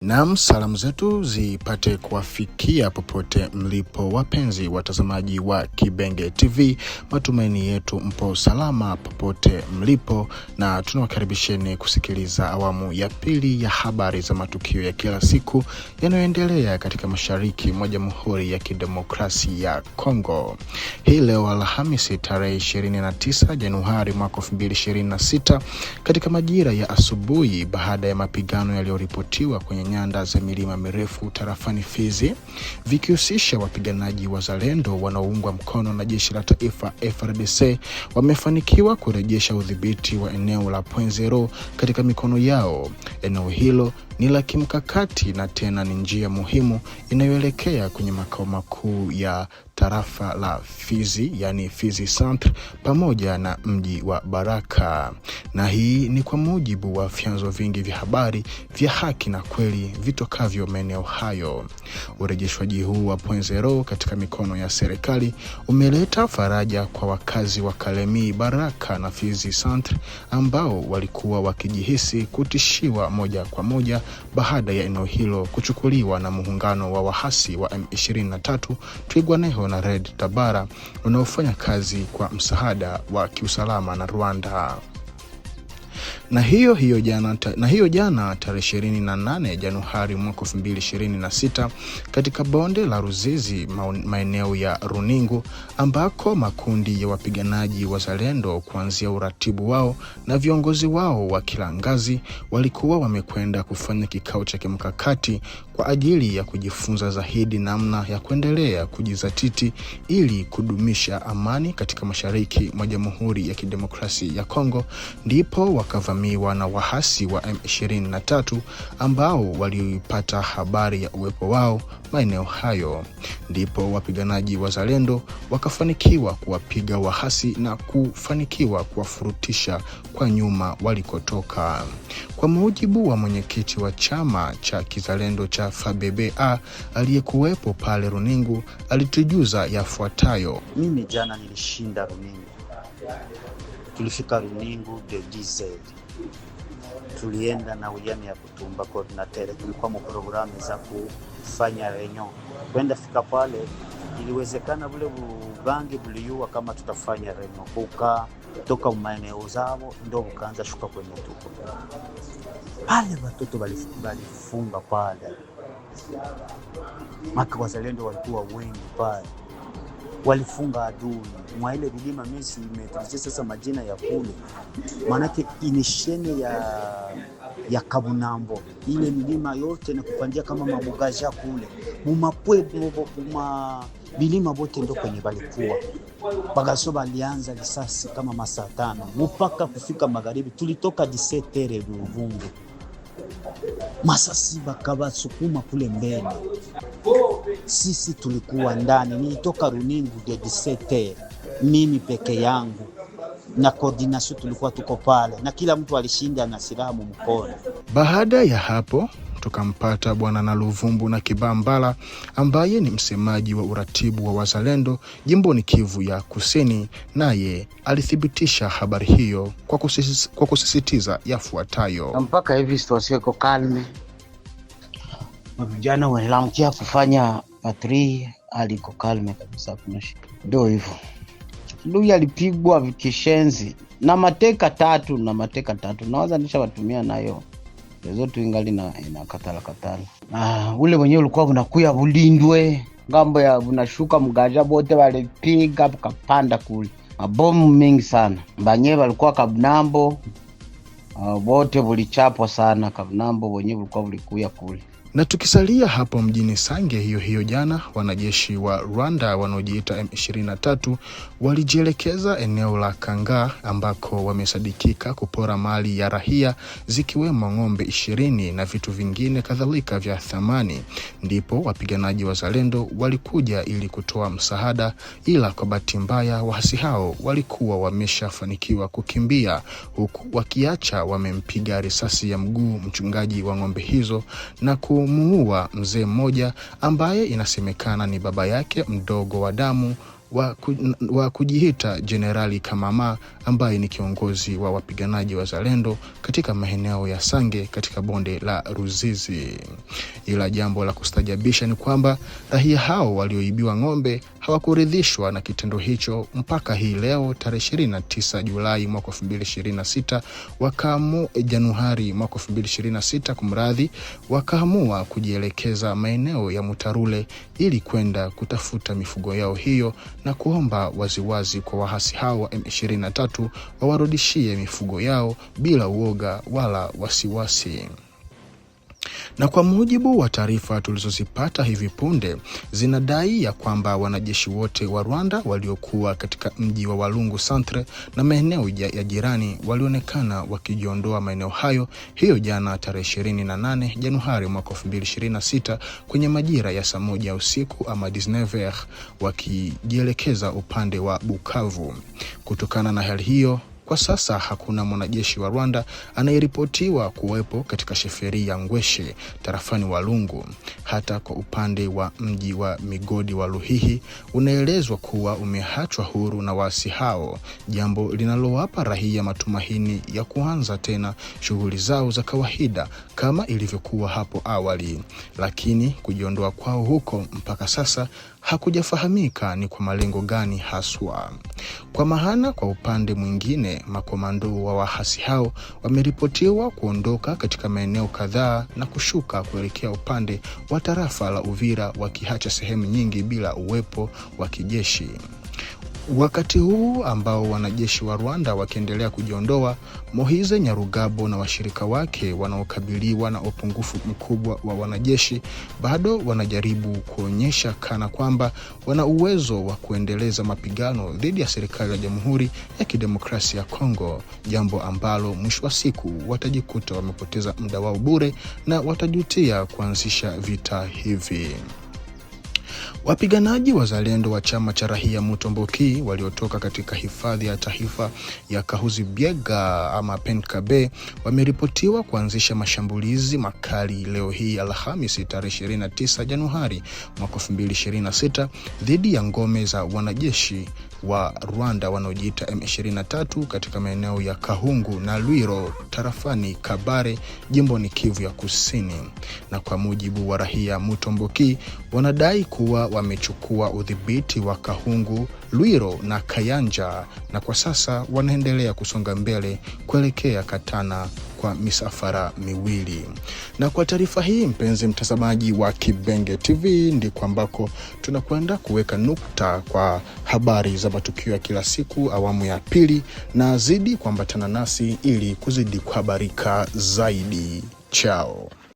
Naam, salamu zetu zipate kuwafikia popote mlipo wapenzi watazamaji wa Kibenge TV. Matumaini yetu mpo salama popote mlipo, na tunawakaribisheni kusikiliza awamu ya pili ya habari za matukio ya kila siku yanayoendelea katika mashariki mwa Jamhuri ya Kidemokrasia ya Kongo. Hii leo Alhamisi tarehe 29 Januari mwaka 2026, katika majira ya asubuhi, baada ya mapigano yaliyoripotiwa kwenye nyanda za milima mirefu tarafani Fizi, vikihusisha wapiganaji wazalendo wanaoungwa mkono na jeshi la taifa FARDC, wamefanikiwa kurejesha udhibiti wa eneo la Point Zero katika mikono yao. Eneo hilo ni la kimkakati na tena ni njia muhimu inayoelekea kwenye makao makuu ya tarafa la Fizi, yani Fizi Centre, pamoja na mji wa Baraka. Na hii ni kwa mujibu wa vyanzo vingi vya habari vya haki na kweli vitokavyo maeneo hayo. Urejeshwaji huu wa Point Zero katika mikono ya serikali umeleta faraja kwa wakazi wa Kalemi, Baraka na Fizi Centre, ambao walikuwa wakijihisi kutishiwa moja kwa moja baada ya eneo hilo kuchukuliwa na muungano wa wahasi wa M23 Twirwaneho na Red Tabara unaofanya kazi kwa msaada wa kiusalama na Rwanda. Na hiyo jana tarehe 28 Januari mwaka 2026, katika bonde la Ruzizi maeneo ya Runingu, ambako makundi ya wapiganaji wazalendo kuanzia uratibu wao na viongozi wao wa kila ngazi walikuwa wamekwenda kufanya kikao cha kimkakati kwa ajili ya kujifunza zaidi namna ya kuendelea kujizatiti ili kudumisha amani katika mashariki mwa Jamhuri ya Kidemokrasia ya Kongo, ndipo wakavamiwa na wahasi wa M23 ambao walipata habari ya uwepo wao maeneo hayo. Ndipo wapiganaji wazalendo wakafanikiwa kuwapiga wahasi na kufanikiwa kuwafurutisha kwa nyuma walikotoka. Kwa mujibu wa mwenyekiti wa chama cha kizalendo cha FABBA aliyekuwepo pale Runingu, alitujuza yafuatayo. Mimi jana nilishinda Runingu. Tulifika Runingu de 10h. Tulienda na William ya Kutumba coordinateur, tulikuwa mu programu za kufanya reunion. Kwenda fika pale, iliwezekana bule bugangi buliua kama tutafanya reunion. Kuka toka maeneo zao ndio bukaanza shuka kwenye tuko. Pale watoto walifunga pale. Maka wazalendo walikuwa wengi pale. Walifunga adui mwa ile milima. Mimi imetuliza sasa majina ya kule, manake inishene ya Kabunambo, ile milima yote na kupandia kama mabugaja kule mumapwe milima bote ndo kwenye balikuwa bagaso. Balianza risasi kama masaa 5 mpaka kufika magharibi. Tulitoka 17h Ruvungu, masasi bakabasukuma kule mbele. Sisi tulikuwa ndani, nilitoka Runingu de 17h mimi peke yangu na coordination, tulikuwa tuko pale na kila mtu alishinda na silaha mkono. Baada ya hapo tukampata bwana Naluvumbu na Kibambala, ambaye ni msemaji wa uratibu wa wazalendo jimboni Kivu ya Kusini, naye alithibitisha habari hiyo kwa kusisitiza yafuatayo. Mpaka hivi situation iko kalme. Vijana wanalamkia kufanya patri, aliko kalme kabisa, kuna shida. Ndio hivyo. Ndugu alipigwa kishenzi na mateka tatu. Nawaza nisha watumia nayo. Zote ingali na katala. Ule mwenyewe ulikuwa unakuya Bulindwe, ngambo ya unashuka Mgaja, bote walipiga kapanda kule. Mabomu mengi sana. Banye walikuwa Kabunambo, bote bulichapwa sana. Kabunambo wenyewe ulikuwa ulikuya kule. Na tukisalia hapo mjini Sange, hiyo jana wanajeshi wa Rwanda wanaojiita M23 walijielekeza eneo la Kanga, ambako wamesadikika kupora mali ya rahia zikiwemo ng'ombe 20 na vitu vingine kadhalika vya thamani. Ndipo wapiganaji wazalendo walikuja ili kutoa msaada, ila kwa bahati mbaya wahasi hao walikuwa wameshafanikiwa kukimbia, huku wakiacha wamempiga risasi ya mguu mchungaji wa ng'ombe hizo na kumuua mzee mmoja ambaye inasemekana ni baba yake mdogo wa damu wa kujiita Jenerali Kamama ambaye ni kiongozi wa wapiganaji wazalendo katika maeneo ya Sange katika bonde la Ruzizi. Ila jambo la kustajabisha ni kwamba raia hao walioibiwa ng'ombe hawakuridhishwa na kitendo hicho mpaka hii leo tarehe 29 Julai mwaka 2026 Januari mwaka 2026 kumradhi, wakaamua kujielekeza maeneo ya Mutarule ili kwenda kutafuta mifugo yao hiyo na kuomba waziwazi kwa wahasi hao wa M23 wawarudishie mifugo yao bila uoga wala wasiwasi. Na kwa mujibu wa taarifa tulizozipata hivi punde, zinadai ya kwamba wanajeshi wote wa Rwanda waliokuwa katika mji wa Walungu Centre na maeneo ya jirani walionekana wakijiondoa maeneo hayo hiyo jana tarehe 28 Januari mwaka 2026 kwenye majira ya saa 1 usiku ama 19h wakijielekeza upande wa Bukavu. Kutokana na hali hiyo, kwa sasa hakuna mwanajeshi wa Rwanda anayeripotiwa kuwepo katika sheferi ya Ngweshe tarafani Walungu. Hata kwa upande wa mji wa Migodi wa Luhihi unaelezwa kuwa umeachwa huru na waasi hao, jambo linalowapa raia matumaini ya kuanza tena shughuli zao za kawaida kama ilivyokuwa hapo awali. Lakini kujiondoa kwao huko mpaka sasa hakujafahamika ni kwa malengo gani haswa. Kwa maana kwa upande mwingine, makomando wa wahasi hao wameripotiwa kuondoka katika maeneo kadhaa na kushuka kuelekea upande wa tarafa la Uvira, wakiacha sehemu nyingi bila uwepo wa kijeshi. Wakati huu ambao wanajeshi wa Rwanda wakiendelea kujiondoa, Moise Nyarugabo na washirika wake wanaokabiliwa na upungufu mkubwa wa wanajeshi bado wanajaribu kuonyesha kana kwamba wana uwezo wa kuendeleza mapigano dhidi ya serikali ya Jamhuri ya Kidemokrasia ya Kongo, jambo ambalo mwisho wa siku watajikuta wamepoteza muda wao bure na watajutia kuanzisha vita hivi. Wapiganaji wazalendo wa chama cha raia Mutomboki waliotoka katika hifadhi ya taifa ya Kahuzi-Biega ama Penkabe wameripotiwa kuanzisha mashambulizi makali leo hii Alhamisi tarehe 29 Januari mwaka 2026 dhidi ya ngome za wanajeshi wa Rwanda wanaojiita M23 katika maeneo ya Kahungu na Lwiro tarafani Kabare jimboni Kivu ya Kusini. Na kwa mujibu wa raia Mutomboki, wanadai kuwa wamechukua udhibiti wa Kahungu, Lwiro na Kayanja, na kwa sasa wanaendelea kusonga mbele kuelekea Katana kwa misafara miwili. Na kwa taarifa hii, mpenzi mtazamaji wa Kibenge TV, ndiko ambako tunakwenda kuweka nukta kwa habari za matukio ya kila siku awamu ya pili, na zidi kuambatana nasi ili kuzidi kuhabarika zaidi. Chao.